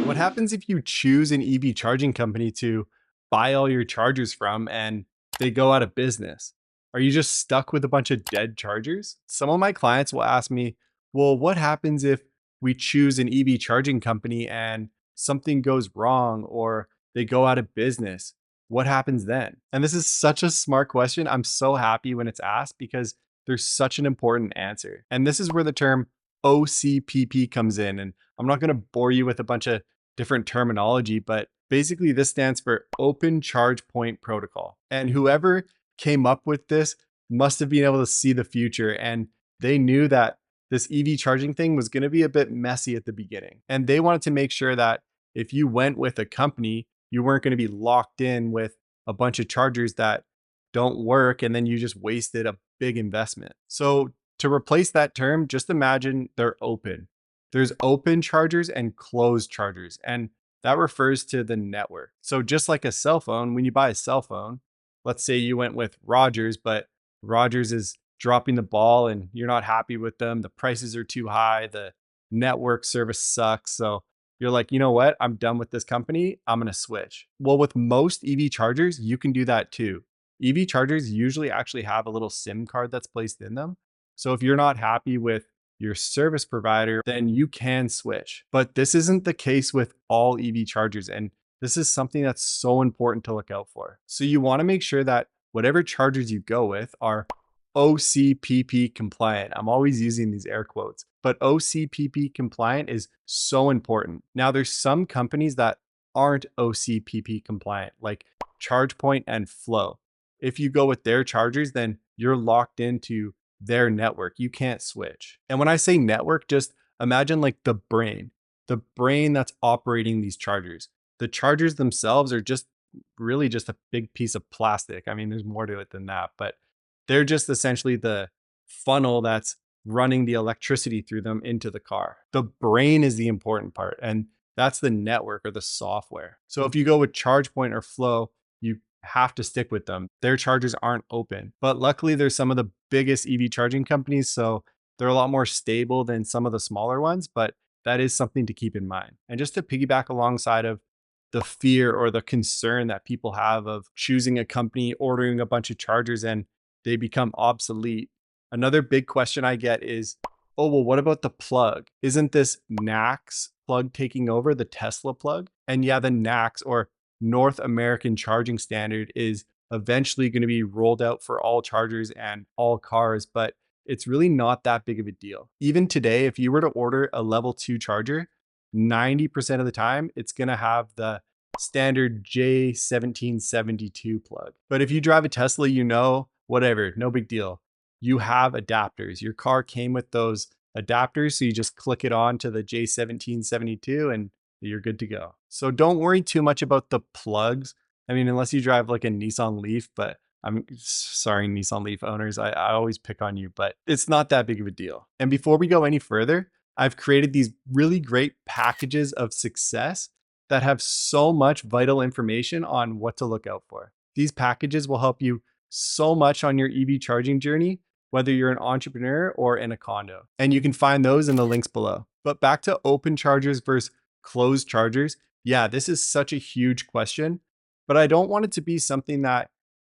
What happens if you choose an EV charging company to buy all your chargers from and they go out of business? Are you just stuck with a bunch of dead chargers? Some of my clients will ask me, well, what happens if we choose an EV charging company and something goes wrong or they go out of business? What happens then? And this is such a smart question. I'm so happy when it's asked because there's such an important answer. And this is where the term OCPP comes in. And I'm not going to bore you with a bunch of different terminology, but basically this stands for Open Charge Point Protocol. And whoever came up with this must have been able to see the future. And they knew that this EV charging thing was going to be a bit messy at the beginning. And they wanted to make sure that if you went with a company, you weren't going to be locked in with a bunch of chargers that don't work and then you just wasted a big investment. So to replace that term, just imagine they're open. There's open chargers and closed chargers, and that refers to the network. So just like a cell phone, when you buy a cell phone, let's say you went with Rogers, but Rogers is dropping the ball and you're not happy with them. The prices are too high. The network service sucks. So you're like, you know what? I'm done with this company. I'm going to switch. Well, with most EV chargers, you can do that too. EV chargers usually actually have a little SIM card that's placed in them. So if you're not happy with your service provider, then you can switch. But this isn't the case with all EV chargers. And this is something that's so important to look out for. So you want to make sure that whatever chargers you go with are OCPP compliant. I'm always using these air quotes, but OCPP compliant is so important. Now, there's some companies that aren't OCPP compliant, like ChargePoint and Flo. If you go with their chargers, then you're locked into their network. You can't switch. And when I say network, just imagine like the brain that's operating these chargers. The chargers themselves are just really just a big piece of plastic. I mean, there's more to it than that, but they're just essentially the funnel that's running the electricity through them into the car. The brain is the important part, and that's the network or the software. So if you go with ChargePoint or Flow, you have to stick with them. Their chargers aren't open, but luckily there's some of the biggest EV charging companies, so they're a lot more stable than some of the smaller ones, but that is something to keep in mind. And just to piggyback alongside of the fear or the concern that people have of choosing a company, ordering a bunch of chargers, and they become obsolete. Another big question I get is, oh, well, what about the plug? Isn't this NACS plug taking over the Tesla plug? And yeah, the NACS or North American Charging Standard is eventually going to be rolled out for all chargers and all cars, but it's really not that big of a deal. Even today, if you were to order a level 2 charger, 90% of the time, it's going to have the standard J1772 plug. But if you drive a Tesla, you know, whatever, no big deal. You have adapters. Your car came with those adapters, so you just click it on to the J1772 and you're good to go. So don't worry too much about the plugs. I mean, unless you drive like a Nissan Leaf, but I'm sorry, Nissan Leaf owners, I always pick on you, but it's not that big of a deal. And before we go any further, I've created these really great packages of success that have so much vital information on what to look out for. These packages will help you so much on your EV charging journey, whether you're an entrepreneur or in a condo. And you can find those in the links below. But back to open chargers versus closed chargers. Yeah, this is such a huge question, but I don't want it to be something that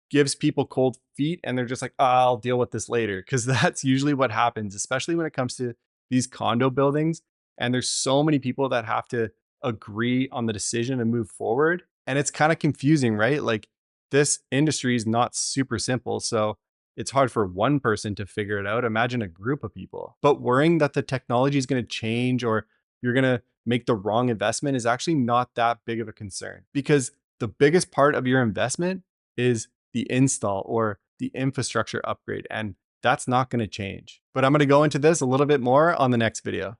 gives people cold feet and they're just like, oh, I'll deal with this later. Because that's usually what happens, especially when it comes to these condo buildings. And there's so many people that have to agree on the decision and move forward. And it's kind of confusing, right? Like this industry is not super simple. So it's hard for one person to figure it out. Imagine a group of people. But worrying that the technology is going to change or you're going to make the wrong investment is actually not that big of a concern, because the biggest part of your investment is the install or the infrastructure upgrade. And that's not going to change. But I'm going to go into this a little bit more on the next video.